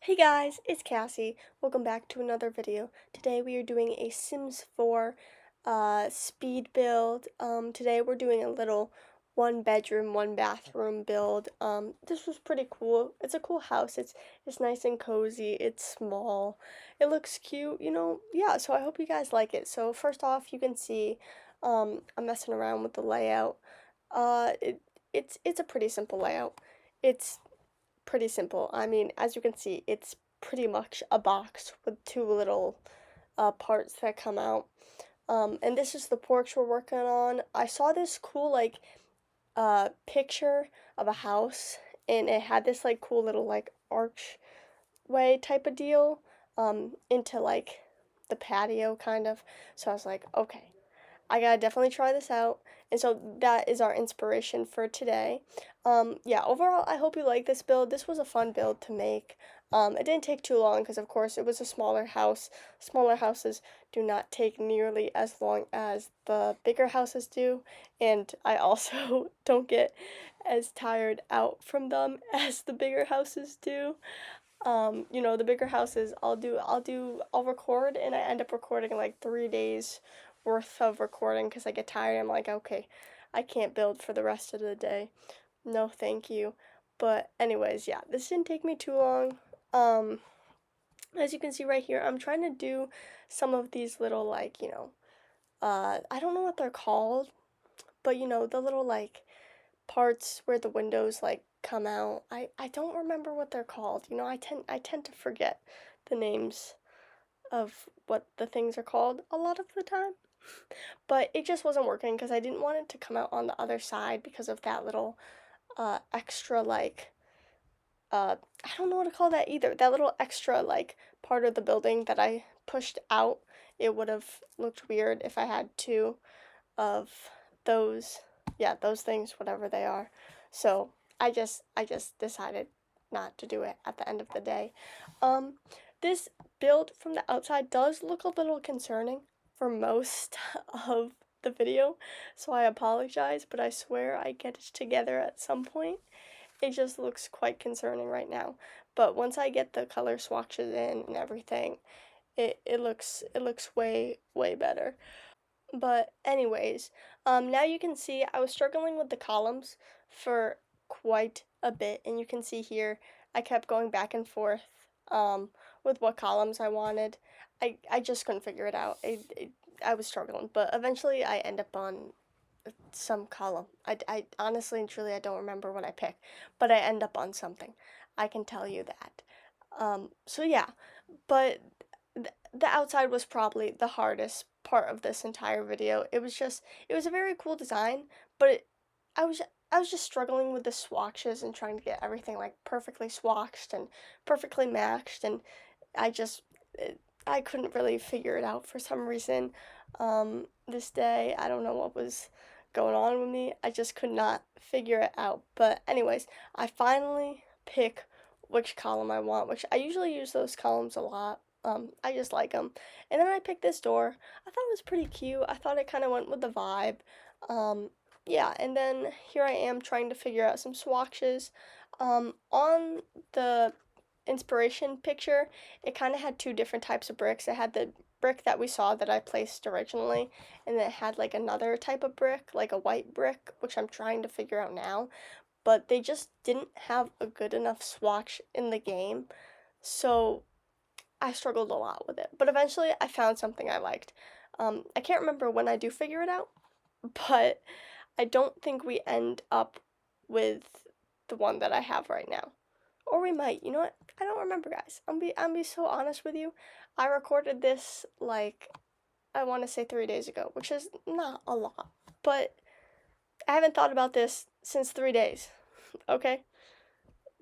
Hey guys, it's Cassie. Welcome back to another video. Today we are doing a Sims 4 speed build. Today we're doing a little one bedroom, one bathroom build. This was pretty cool. It's a cool house. It's nice and cozy. It's small. It looks cute, Yeah, so I hope you guys like it. So first off, you can see I'm messing around with the layout. Uh it, it's a pretty simple layout. It's pretty simple. I mean, as you can see, it's pretty much a box with two little parts that come out. And this is the porch we're working on. I saw this cool picture of a house, and it had this like cool little like archway type of deal into like the patio kind of. So I was like, okay, I gotta definitely try this out. And so that is our inspiration for today. Yeah, overall, I hope you like this build. This was a fun build to make. It didn't take too long because, of course, it was a smaller house. Smaller houses do not take nearly as long as the bigger houses do. And I also don't get as tired out from them as the bigger houses do. The bigger houses I'll record and I end up recording like 3 days worth of recording because I get tired. I'm like, okay, I can't build for the rest of the day. No, thank you. But anyways, yeah, this didn't take me too long. Um, as you can see right here, I'm trying to do some of these little I don't know what they're called, but the little like parts where the windows like come out. I don't remember what they're called. I tend to forget the names of what the things are called a lot of the time. But it just wasn't working because I didn't want it to come out on the other side because of that little extra I don't know what to call that either. That little extra like part of the building that I pushed out. It would have looked weird if I had two of those, yeah, those things, whatever they are. So I just decided not to do it at the end of the day. Um, this build from the outside does look a little concerning for most of the video, so I apologize, but I swear I get it together at some point. It just looks quite concerning right now. But once I get the color swatches in and everything, it looks way better. But anyways, now you can see I was struggling with the columns for quite a bit, and you can see here I kept going back and forth with what columns I wanted. I just couldn't figure it out. I was struggling, but eventually I end up on some column. I honestly and truly I don't remember what I picked, but I end up on something. I can tell you that. So yeah, but the outside was probably the hardest part of this entire video. It was a very cool design, but I was I was just struggling with the swatches and trying to get everything like perfectly swatched and perfectly matched, and I just I couldn't really figure it out for some reason. This day, I don't know what was going on with me. I just could not figure it out. But anyways, I finally pick which column I want, which I usually use those columns a lot. I just like them. And then I picked this door. I thought it was pretty cute. I thought it kind of went with the vibe. Um, yeah, and then here I am trying to figure out some swatches. On the inspiration picture, it kind of had two different types of bricks. It had the brick that we saw that I placed originally, and then it had like another type of brick, like a white brick, which I'm trying to figure out now. But they just didn't have a good enough swatch in the game, so I struggled a lot with it. But eventually, I found something I liked. I can't remember when I do figure it out, but I don't think we end up with the one that I have right now. Or we might. You know what? I don't remember, guys. I'm be so honest with you. I recorded this like I want to say 3 days ago, which is not a lot, but I haven't thought about this since 3 days. Okay?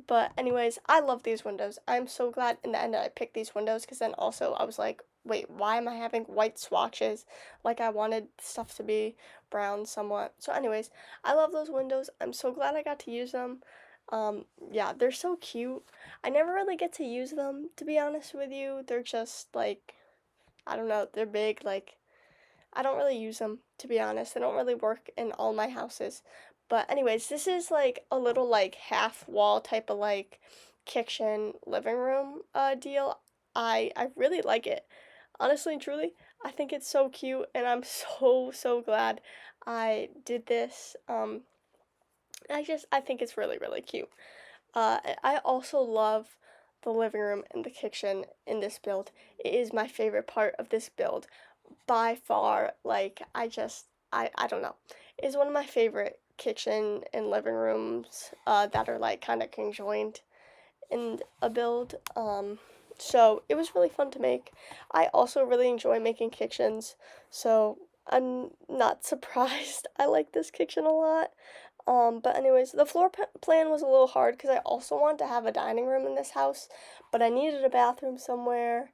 But anyways, I love these windows. I'm so glad in the end I picked these windows because then also I was like, wait, why am I having white swatches? Like I wanted stuff to be brown somewhat. So anyways, I love those windows. I'm so glad I got to use them. Yeah, they're so cute. I never really get to use them, to be honest with you. They're just like, I don't know, they're big. Like, I don't really use them, to be honest. They don't really work in all my houses. But anyways, this is like a little like half wall type of like kitchen living room deal. I really like it. Honestly and truly, I think it's so cute and I'm so glad I did this. I think it's really cute. I also love the living room and the kitchen in this build. It is my favorite part of this build by far. Like I don't know. It's one of my favorite kitchen and living rooms that are like kind of conjoined in a build. So it was really fun to make. I also really enjoy making kitchens, so I'm not surprised. I like this kitchen a lot. But anyways, the plan was a little hard because I also wanted to have a dining room in this house, but I needed a bathroom somewhere,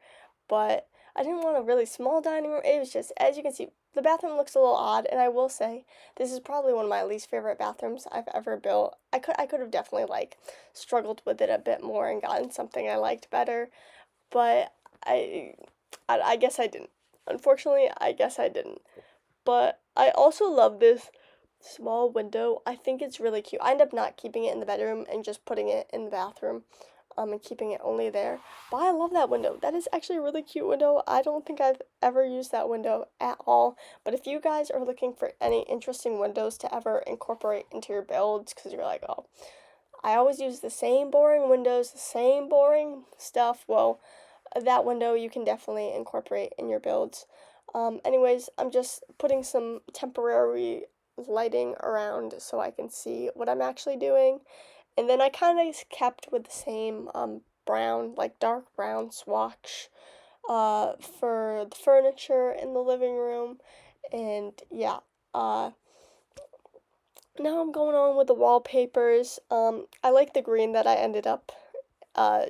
but I didn't want a really small dining room. It was just, as you can see, the bathroom looks a little odd, and I will say this is probably one of my least favorite bathrooms I've ever built. I could have definitely like struggled with it a bit more and gotten something I liked better, but I I guess I didn't. Unfortunately, I guess I didn't. But I also love this small window. I think it's really cute. I end up not keeping it in the bedroom and just putting it in the bathroom, and keeping it only there. But I love that window. That is actually a really cute window. I don't think I've ever used that window at all. But if you guys are looking for any interesting windows to ever incorporate into your builds, because you're like, oh, I always use the same boring windows, the same boring stuff, well, that window you can definitely incorporate in your builds. Anyways, I'm just putting some temporary lighting around so I can see what I'm actually doing. And then I kind of kept with the same brown, like dark brown swatch for the furniture in the living room. And yeah, uh, now I'm going on with the wallpapers. I like the green that I ended up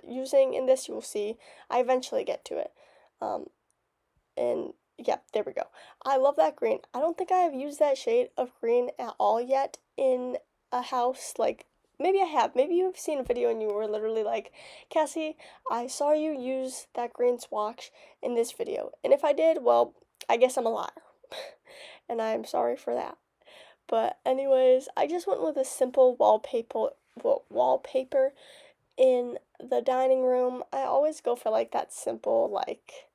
using in this. You will see. I eventually get to it. Um, and yeah, there we go. I love that green. I don't think I have used that shade of green at all yet in a house. Like, maybe I have. Maybe you've seen a video and you were literally like, Cassie, I saw you use that green swatch in this video. And if I did, well, I guess I'm a liar. And I'm sorry for that. But anyways, I just went with a simple wallpaper in the dining room. I always go for like that simple like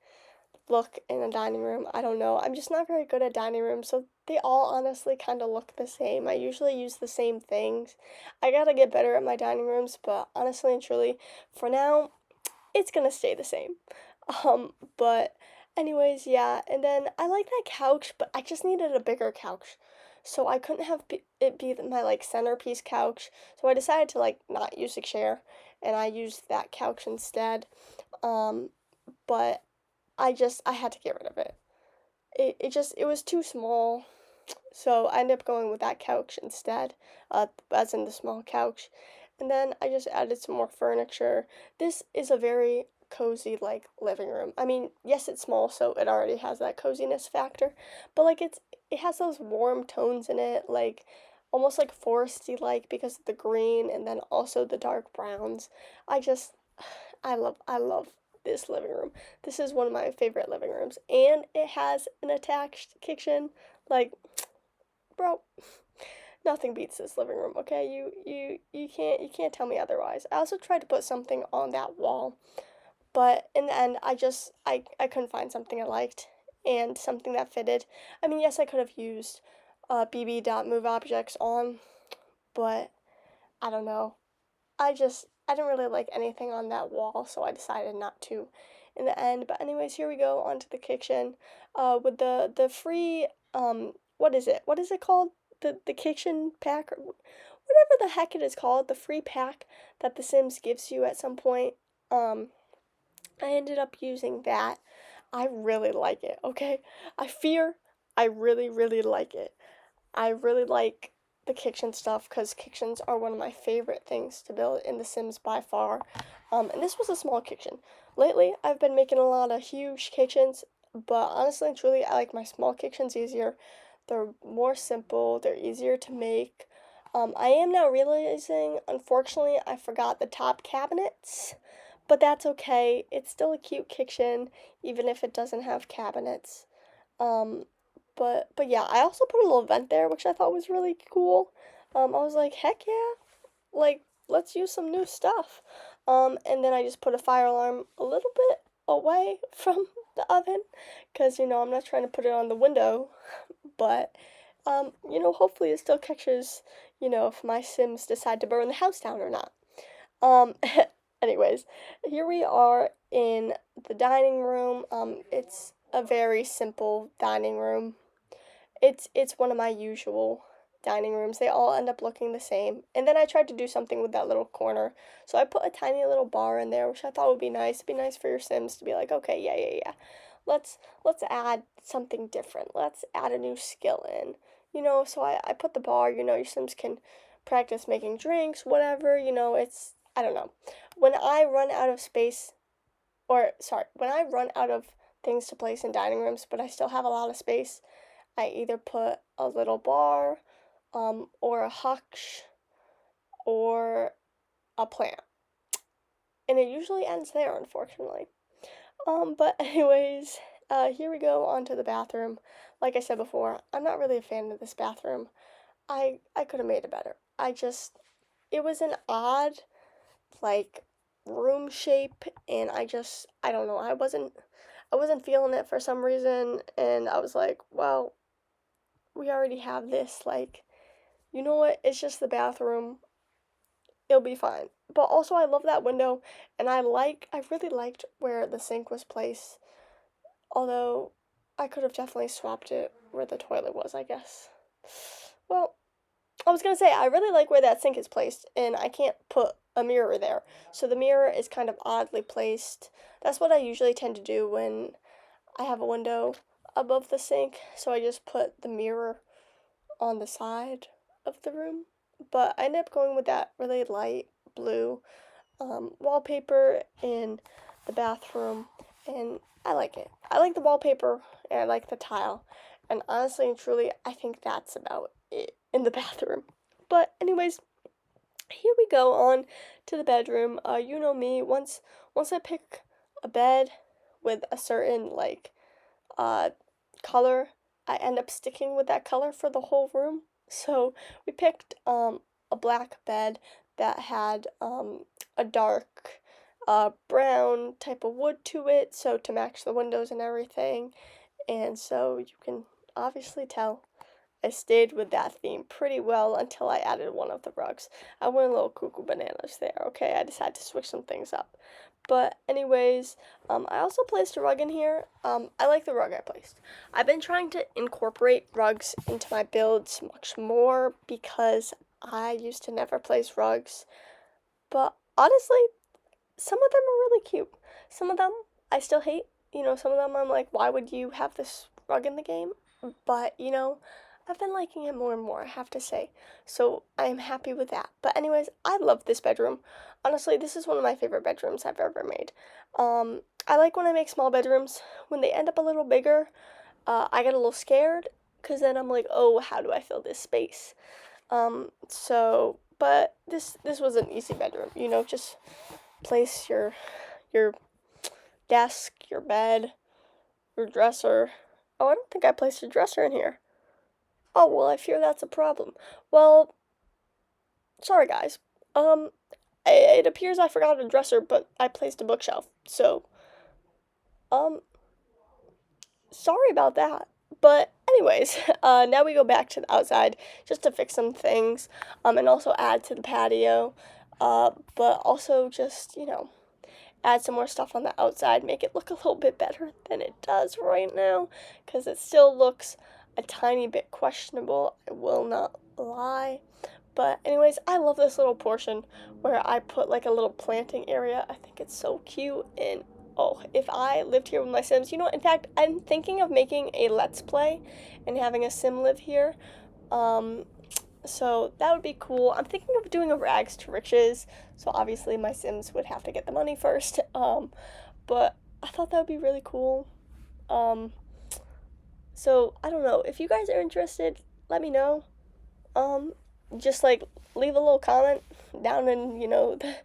look in a dining room. I don't know. I'm just not very good at dining rooms, so they all honestly kind of look the same. I usually use the same things. I gotta get better at my dining rooms, but honestly and truly, for now, it's gonna stay the same. But anyways, yeah. And then I like that couch, but I just needed a bigger couch. So I couldn't have it be my like centerpiece couch. So I decided to like not use a chair and I used that couch instead. Um, but I had to get rid of it. It was too small. So I ended up going with that couch instead, as in the small couch. And then I just added some more furniture. This is a very cozy like living room. I mean, yes, it's small, so it already has that coziness factor, but like it has those warm tones in it, like almost like foresty like because of the green and then also the dark browns. I just I love this living room. This is one of my favorite living rooms, and it has an attached kitchen. Like, bro, nothing beats this living room. Okay, you can't tell me otherwise. I also tried to put something on that wall, but in the end, I couldn't find something I liked and something that fitted. I mean, yes, I could have used BB dot move objects on, but I don't know. I didn't really like anything on that wall, so I decided not to in the end. But anyways, here we go onto the kitchen, with the free what is it? What is it called? The kitchen pack or whatever the heck it is called, the free pack that The Sims gives you at some point. Um, I ended up using that. I really like it. Okay, I fear I really like it. I really like the kitchen stuff because kitchens are one of my favorite things to build in The Sims by far. And this was a small kitchen. Lately, I've been making a lot of huge kitchens, but honestly and truly, I like my small kitchens easier. They're more simple, they're easier to make. I am now realizing, unfortunately, I forgot the top cabinets, but that's okay. It's still a cute kitchen, even if it doesn't have cabinets. Um, but yeah, I also put a little vent there, which I thought was really cool. I was like, heck yeah, like let's use some new stuff. And then I just put a fire alarm a little bit away from the oven, because, I'm not trying to put it on the window, but, hopefully it still catches, if my Sims decide to burn the house down or not. Um, anyways, here we are in the dining room. It's a very simple dining room. It's one of my usual dining rooms. They all end up looking the same. And then I tried to do something with that little corner. So I put a tiny little bar in there, which I thought would be nice. It'd be nice for your Sims to be like, okay, yeah. Let's add something different. Let's add a new skill in. So I put the bar, your Sims can practice making drinks, whatever, it's I don't know. When I run out of space, or sorry, when I run out of things to place in dining rooms, but I still have a lot of space, I either put a little bar, or a hutch, or a plant. And it usually ends there, unfortunately. But anyways, here we go onto the bathroom. Like I said before, I'm not really a fan of this bathroom. I could have made it better. It was an odd, like, room shape, and I don't know, I wasn't feeling it for some reason, and I was like, well, we already have this, like, you know what, it's just the bathroom, it'll be fine. But also I love that window, and I really liked where the sink was placed, although I could have definitely swapped it where the toilet was, I guess. Well, I was gonna say, I really like where that sink is placed, and I can't put a mirror there. So the mirror is kind of oddly placed. That's what I usually tend to do when I have a window above the sink. So I just put the mirror on the side of the room. But I ended up going with that really light blue wallpaper in the bathroom, and I like it. I like the wallpaper, and I like the tile. And honestly and truly, I think that's about it in the bathroom. But anyways, here we go on to the bedroom. You know me. Once I pick a bed with a certain uh color, I end up sticking with that color for the whole room. So we picked a black bed that had a dark brown type of wood to it, so to match the windows and everything. And so you can obviously tell I stayed with that theme pretty well until I added one of the rugs. I went a little cuckoo bananas there, okay? I decided to switch some things up. But anyways, I also placed a rug in here. I like the rug I placed. I've been trying to incorporate rugs into my builds much more because I used to never place rugs. But honestly, some of them are really cute. Some of them I still hate. Some of them I'm like, why would you have this rug in the game? But, I've been liking it more and more, I have to say. So I am happy with that. But anyways, I love this bedroom. Honestly, this is one of my favorite bedrooms I've ever made. I like when I make small bedrooms. When they end up a little bigger, I get a little scared because then I'm like, oh, how do I fill this space? But this was an easy bedroom. Just place your desk, your bed, your dresser. Oh, I don't think I placed a dresser in here. Oh, well, I fear that's a problem. Well, sorry guys. Um, it appears I forgot a dresser, but I placed a bookshelf. So, um, sorry about that. But anyways, now we go back to the outside just to fix some things, and also add to the patio. But also just, add some more stuff on the outside, make it look a little bit better than it does right now, because it still looks a tiny bit questionable, I will not lie. But anyways, I love this little portion where I put like a little planting area. I think it's so cute, and oh, if I lived here with my Sims, in fact, I'm thinking of making a Let's Play and having a Sim live here. Um, so that would be cool. I'm thinking of doing a rags to riches. So obviously my Sims would have to get the money first. But I thought that would be really cool. Um, so I don't know. If you guys are interested, let me know. Um, just like leave a little comment down in, the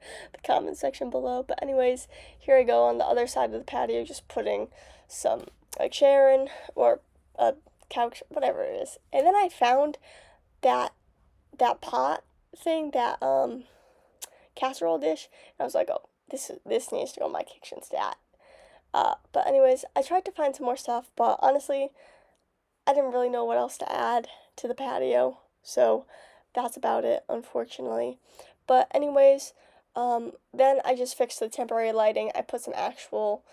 comment section below. But anyways, here I go on the other side of the patio, just putting some a chair in or a couch, whatever it is. And then I found that pot thing, that casserole dish, and I was like, oh, this needs to go on my kitchen stat. But anyways, I tried to find some more stuff, but honestly, I didn't really know what else to add to the patio, so that's about it, unfortunately. But anyways, then I just fixed the temporary lighting. I put some actual,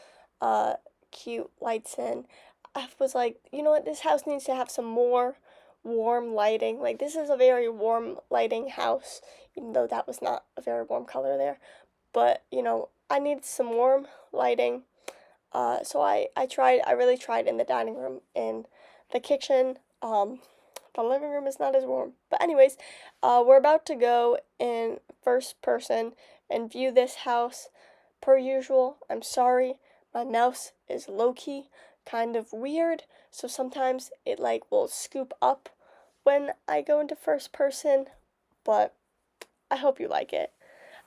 uh, cute lights in. I was like, you know what, this house needs to have some more warm lighting. Like, this is a very warm lighting house, even though that was not a very warm color there. But, I need some warm lighting. So I really tried in the dining room. In the kitchen, the living room is not as warm. But anyways, we're about to go in first person and view this house. Per usual, I'm sorry, my mouse is low-key kind of weird, so sometimes it like will scoop up when I go into first person, but I hope you like it.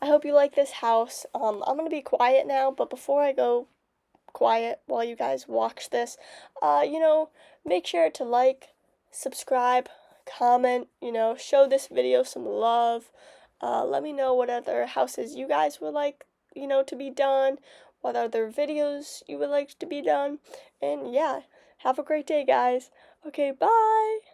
I hope you like this house. I'm gonna be quiet now, but before I go quiet while you guys watch this, make sure to like, subscribe, comment, show this video some love. Let me know what other houses you guys would like, to be done, what other videos you would like to be done. And yeah, have a great day, guys. Okay, bye.